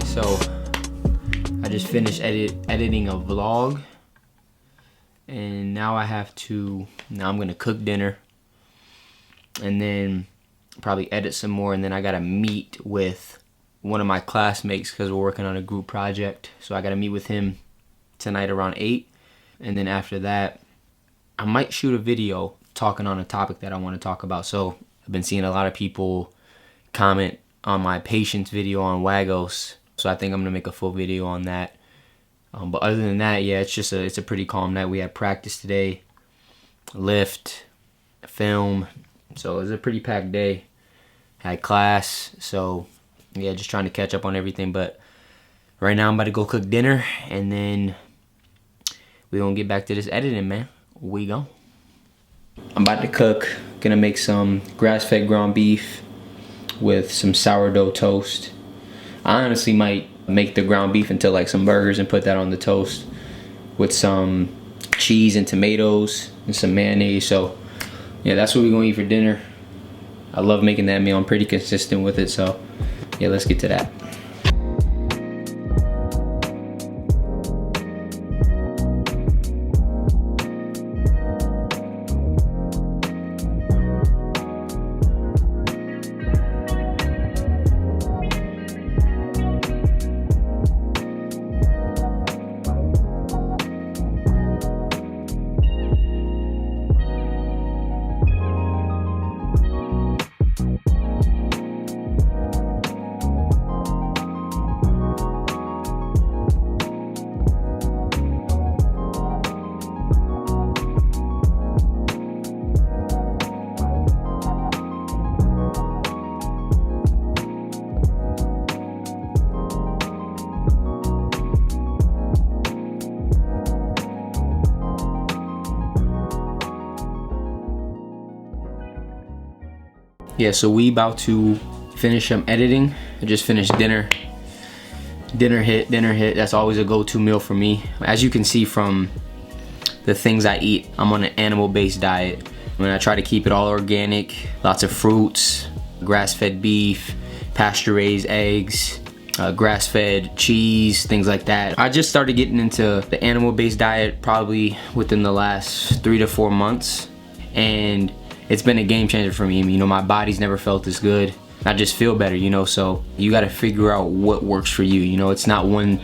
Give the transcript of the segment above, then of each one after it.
So I just finished editing a vlog, and now I'm gonna cook dinner and then probably edit some more, and then I gotta meet with one of my classmates because we're working on a group project. So I gotta meet with him tonight around 8, and then after that I might shoot a video talking on a topic that I want to talk about. So I've been seeing a lot of people comment on my patience video on Wagos, so I think I'm gonna make a full video on that. But other than that, yeah, it's a pretty calm night. We had practice today, lift, film, so it was a pretty packed day. Had class, so yeah, just trying to catch up on everything. But right now I'm about to go cook dinner, and then we gonna get back to this editing, man. We go. I'm about to cook. Gonna make some grass-fed ground beef with some sourdough toast. I honestly might make the ground beef into like some burgers and put that on the toast with some cheese and tomatoes and some mayonnaise. So yeah, that's what we're gonna eat for dinner. I love making that meal. I'm pretty consistent with it. So yeah, let's get to that. Yeah, so we about to finish some editing. I just finished dinner. Dinner hit. That's always a go-to meal for me. As you can see from the things I eat, I'm on an animal-based diet. I mean, I try to keep it all organic, lots of fruits, grass-fed beef, pasture-raised eggs, grass-fed cheese, things like that. I just started getting into the animal-based diet probably within the last 3 to 4 months, and it's been a game changer for me. You know, my body's never felt this good. I just feel better, you know, so you gotta figure out what works for you. You know, it's not one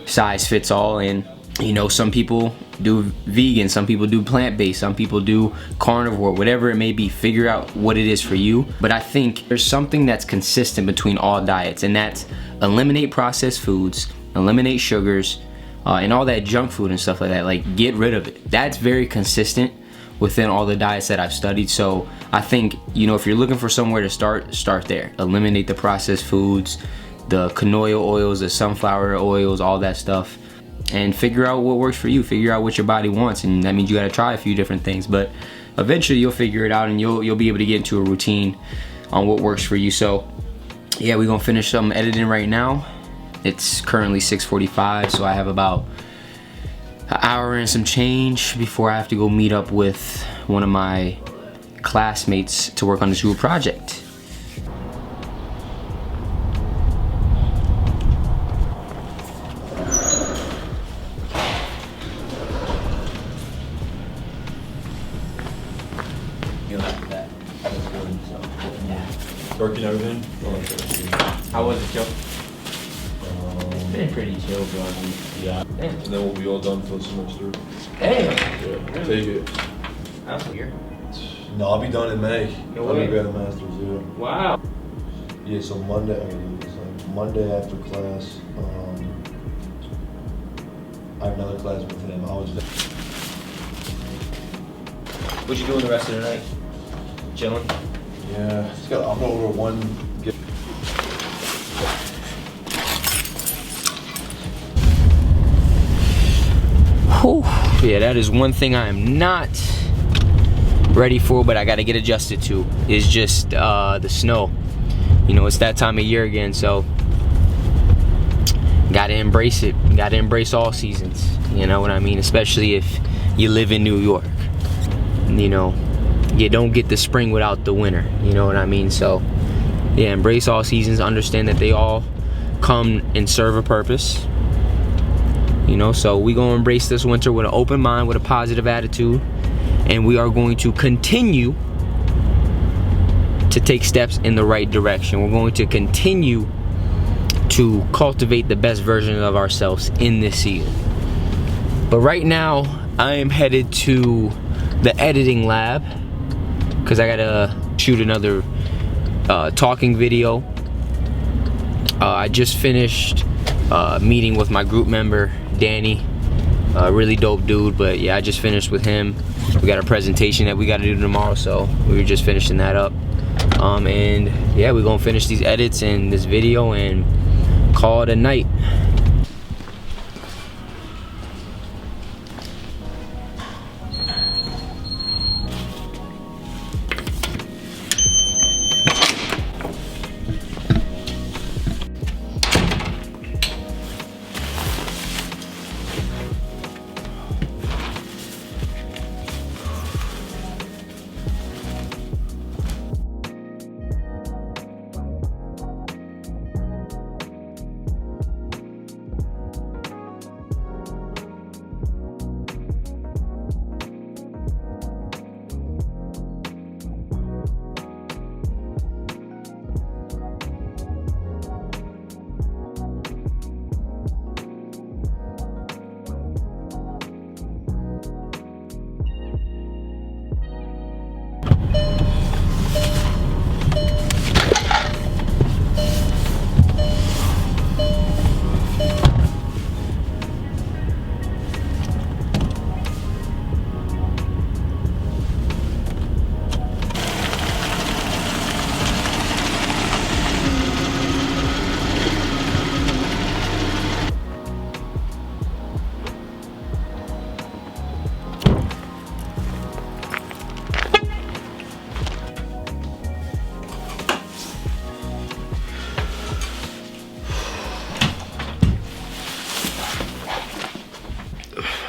size fits all, and you know, some people do vegan, some people do plant-based, some people do carnivore, whatever it may be. Figure out what it is for you. But I think there's something that's consistent between all diets, and that's eliminate processed foods, eliminate sugars, and all that junk food and stuff like that. Like, get rid of it. That's very consistent within all the diets that I've studied. So I think, you know, if you're looking for somewhere to start there. Eliminate the processed foods, the canola oils, the sunflower oils, all that stuff, and figure out what works for you. Figure out what your body wants, and that means you got to try a few different things, but eventually you'll figure it out, and you'll be able to get into a routine on what works for you. So yeah, we're gonna finish some editing right now. It's currently 6:45, so I have about an hour and some change before I have to go meet up with one of my classmates to work on this group project. Working everything? How was it, Joe? It's been pretty chill, bro. Yeah. Damn. And then we'll be all done for the semester. Hey! Yeah, take it. That's weird. No, I'll be done in May. No way. Undergrad and master's, yeah. Wow. Yeah, so Monday after class, I have another class with him. What you doing the rest of the night? Chilling? Yeah, I'm going over one. Whew. Yeah, that is one thing I am not ready for, but I gotta get adjusted to, is just the snow. You know, it's that time of year again, so gotta embrace it. Gotta embrace all seasons, you know what I mean? Especially if you live in New York. You know, you don't get the spring without the winter, you know what I mean? So yeah, embrace all seasons, understand that they all come and serve a purpose. You know, so we gonna embrace this winter with an open mind, with a positive attitude, and we are going to continue to take steps in the right direction. We're going to continue to cultivate the best version of ourselves in this season. But right now, I am headed to the editing lab because I gotta shoot another talking video. I just finished meeting with my group member Danny, really dope dude. But yeah, I just finished with him. We got a presentation that we got to do tomorrow, so we were just finishing that up. And yeah, we're gonna finish these edits and this video and call it a night.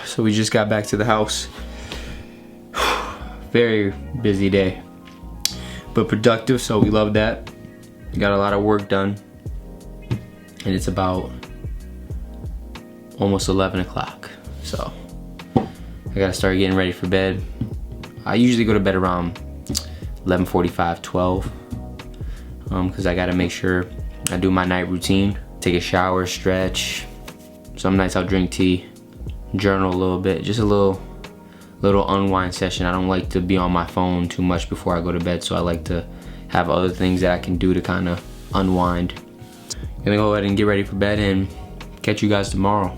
So we just got back to the house. Very busy day, but productive, so we love that. We got a lot of work done, and it's about almost 11 o'clock. So I gotta start getting ready for bed. I usually go to bed around 11:45, 12, because I gotta make sure I do my night routine. Take a shower, stretch. Some nights I'll drink tea, journal a little bit, just a little unwind session. I don't like to be on my phone too much before I go to bed, so I like to have other things that I can do to kind of unwind. I'm gonna go ahead and get ready for bed and catch you guys tomorrow.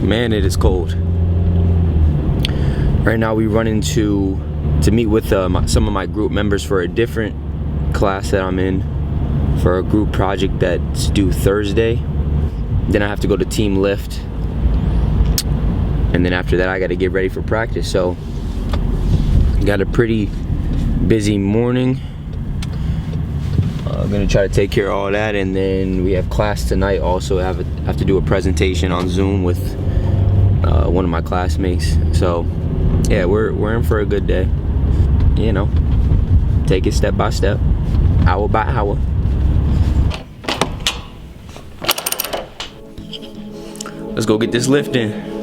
Man, it is cold. Right now we run to meet with some of my group members for a different class that I'm in, for a group project that's due Thursday. Then I have to go to team lift, and then after that I got to get ready for practice. So got a pretty busy morning. I'm gonna try to take care of all that, and then we have class tonight. Also have to do a presentation on Zoom with one of my classmates. So yeah, we're in for a good day. You know, take it step by step, hour by hour. Let's go get this lift in.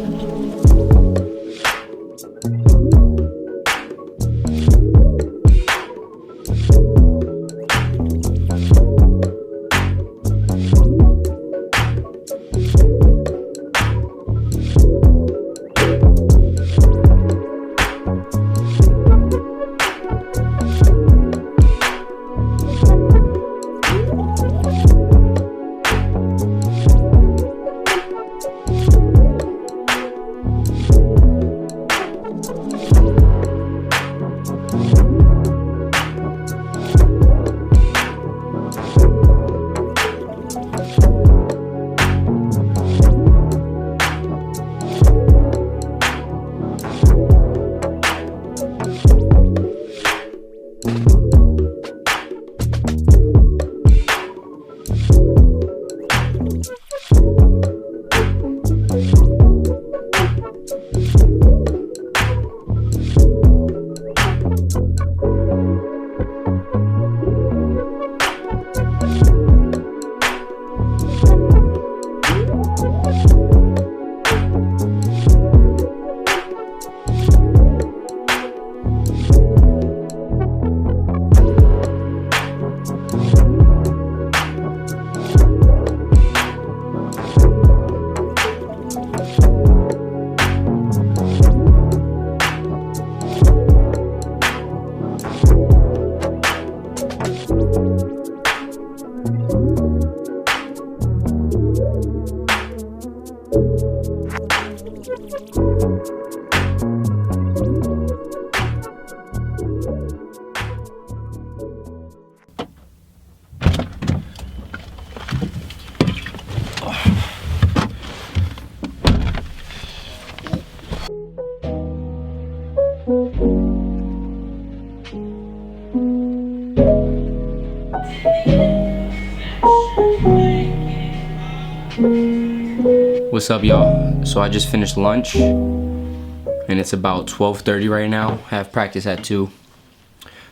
What's up, y'all? So I just finished lunch and it's about 12:30 right now. I have practice at 2.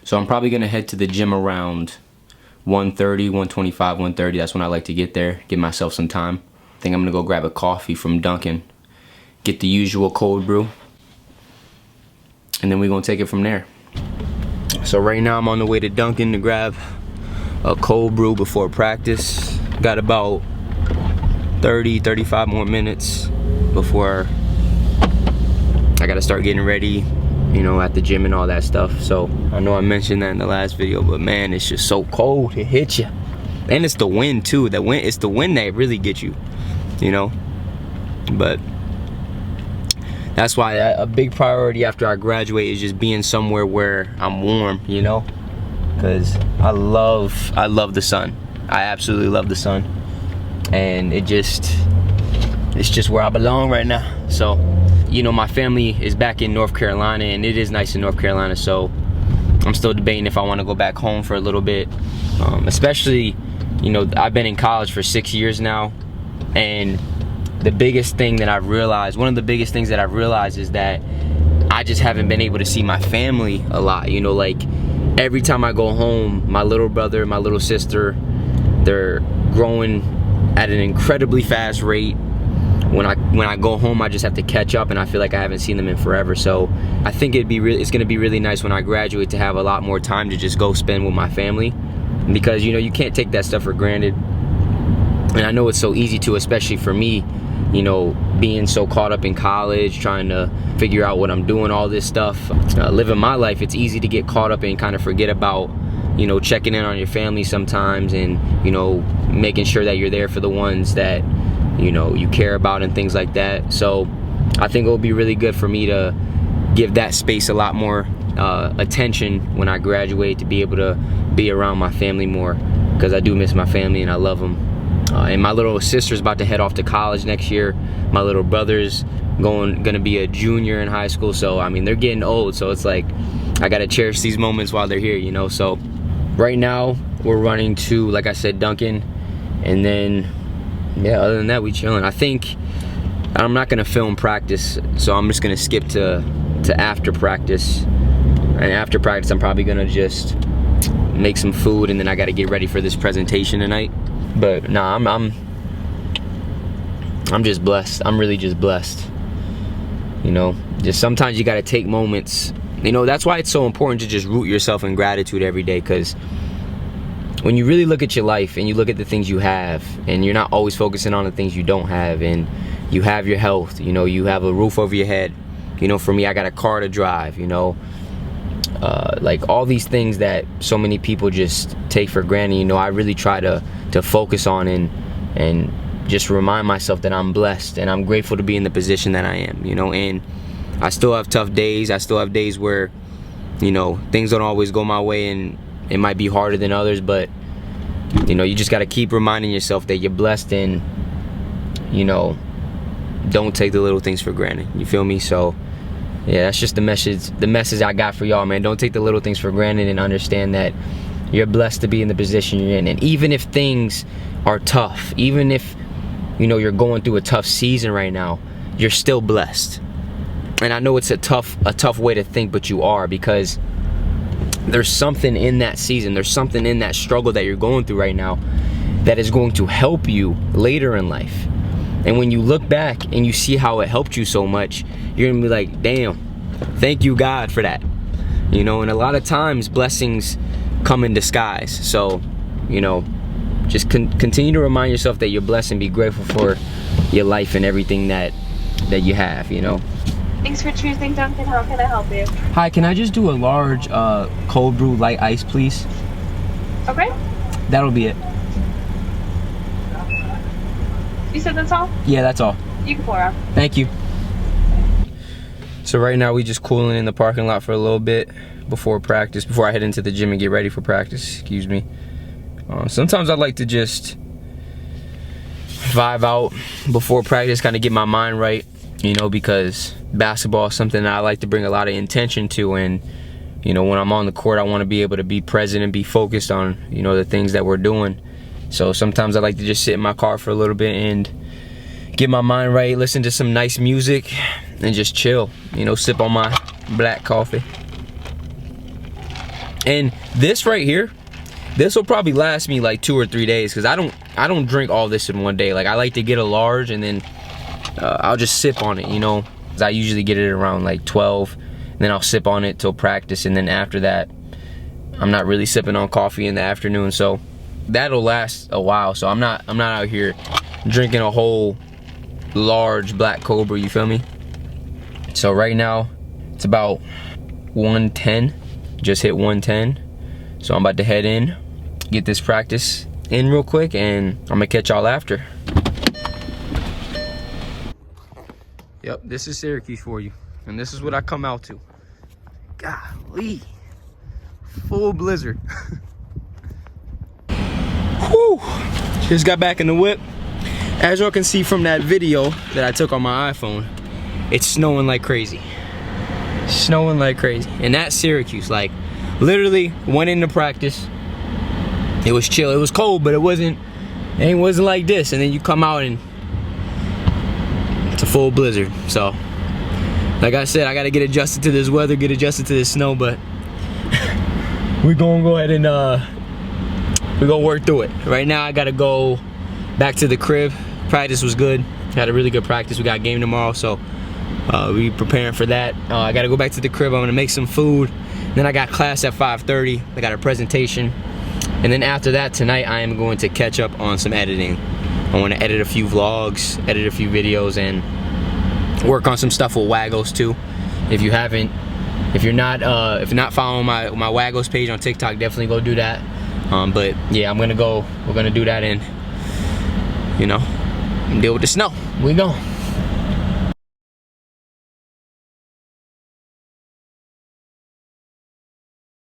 So I'm probably gonna head to the gym around 1:30, 1:25, 1:30. That's when I like to get there, give myself some time. I think I'm gonna go grab a coffee from Dunkin', get the usual cold brew, and then we're gonna take it from there. So right now I'm on the way to Dunkin' to grab a cold brew before practice. Got about 30-35 more minutes before I gotta start getting ready, you know, at the gym and all that stuff. So I know I mentioned that in the last video, but man, it's just so cold. It hits you, and it's the wind too. It's the wind that really gets you, you know. But that's why a big priority after I graduate is just being somewhere where I'm warm, you know, because I love the sun. I absolutely love the sun, and it's just where I belong right now. So, you know, my family is back in North Carolina, and it is nice in North Carolina, so I'm still debating if I want to go back home for a little bit. Especially, you know, I've been in college for 6 years now, and the biggest thing that I've realized, one of the biggest things that I've realized is that I just haven't been able to see my family a lot. You know, like every time I go home, my little brother, my little sister, they're growing at an incredibly fast rate. When I go home, I just have to catch up, and I feel like I haven't seen them in forever. So I think it's gonna be really nice when I graduate to have a lot more time to just go spend with my family, because you know, you can't take that stuff for granted. And I know it's so easy to, especially for me, you know, being so caught up in college, trying to figure out what I'm doing, all this stuff, living my life. It's easy to get caught up and kind of forget about, you know, checking in on your family sometimes, and you know, making sure that you're there for the ones that you know, you care about and things like that. So I think it will be really good for me to give that space a lot more attention when I graduate, to be able to be around my family more, because I do miss my family and I love them. And my little sister's about to head off to college next year. My little brother's gonna be a junior in high school. So I mean, they're getting old, so it's like I gotta cherish these moments while they're here, you know. So right now we're running to, like I said, Duncan, and then yeah, other than that, we chilling. I think I'm not gonna film practice, so I'm just gonna skip to after practice. And after practice, I'm probably gonna just make some food, and then I gotta get ready for this presentation tonight. But nah, I'm just blessed. I'm really just blessed. You know, just sometimes you gotta take moments. You know, that's why it's so important to just root yourself in gratitude every day, because when you really look at your life and you look at the things you have, and you're not always focusing on the things you don't have, and you have your health, you know, you have a roof over your head. You know, for me, I got a car to drive, you know. Like all these things that so many people just take for granted, you know, I really try to focus on and just remind myself that I'm blessed and I'm grateful to be in the position that I am, you know. And I still have tough days. I still have days where, you know, things don't always go my way and it might be harder than others, but you know, you just got to keep reminding yourself that you're blessed, and you know, don't take the little things for granted. You feel me? So yeah, that's just the message I got for y'all, man. Don't take the little things for granted, and understand that you're blessed to be in the position you're in. And even if things are tough, even if, you know, you're going through a tough season right now, you're still blessed. And I know it's a tough way to think, but you are, because there's something in that season, there's something in that struggle that you're going through right now that is going to help you later in life. And when you look back and you see how it helped you so much, you're gonna be like, damn, thank you, God, for that. You know, and a lot of times blessings come in disguise. So, you know, just continue to remind yourself that you're blessed and be grateful for your life and everything that you have, you know. Thanks for choosing Dunkin'. How can I help you? Hi, can I just do a large cold brew light ice, please? Okay. That'll be it. You said that's all? Yeah, that's all. You can pour out. Thank you. So right now we just cooling in the parking lot for a little bit before practice, before I head into the gym and get ready for practice, excuse me. Sometimes I like to just vibe out before practice, kind of get my mind right, you know, because basketball is something that I like to bring a lot of intention to. And, you know, when I'm on the court, I want to be able to be present and be focused on, you know, the things that we're doing. So sometimes I like to just sit in my car for a little bit and get my mind right, listen to some nice music, and just chill, you know, sip on my black coffee. And this right here, this will probably last me like 2 or 3 days, because I don't drink all this in one day. Like, I like to get a large, and then I'll just sip on it, you know. 'Cause I usually get it around like 12, and then I'll sip on it till practice, and then after that, I'm not really sipping on coffee in the afternoon. So that'll last a while. So I'm not out here drinking a whole large black Cobra, you feel me? So right now it's about 110, just hit 110. So I'm about to head in, get this practice in real quick, and I'm gonna catch y'all after. Yep, this is Syracuse for you, and this is what I come out to. Golly, full blizzard. Whew. Just got back in the whip. As y'all can see from that video that I took on my iPhone, it's snowing like crazy. Snowing like crazy. And that's Syracuse. Like, literally went into practice. It was chill. It was cold, but it wasn't like this. And then you come out and it's a full blizzard. So, like I said, I gotta get adjusted to this weather, get adjusted to this snow, but we're gonna go ahead and we're gonna work through it. Right now I gotta go back to the crib. Practice was good. Had a really good practice. We got a game tomorrow, so we preparing for that. I gotta go back to the crib. I'm gonna make some food. Then I got class at 5:30. I got a presentation. And then after that, tonight I am going to catch up on some editing. I want to edit a few vlogs, edit a few videos, and work on some stuff with Waggos too. If you're not following my Waggos page on TikTok, definitely go do that. But yeah, we're gonna do that, and you know, and deal with the snow. We go.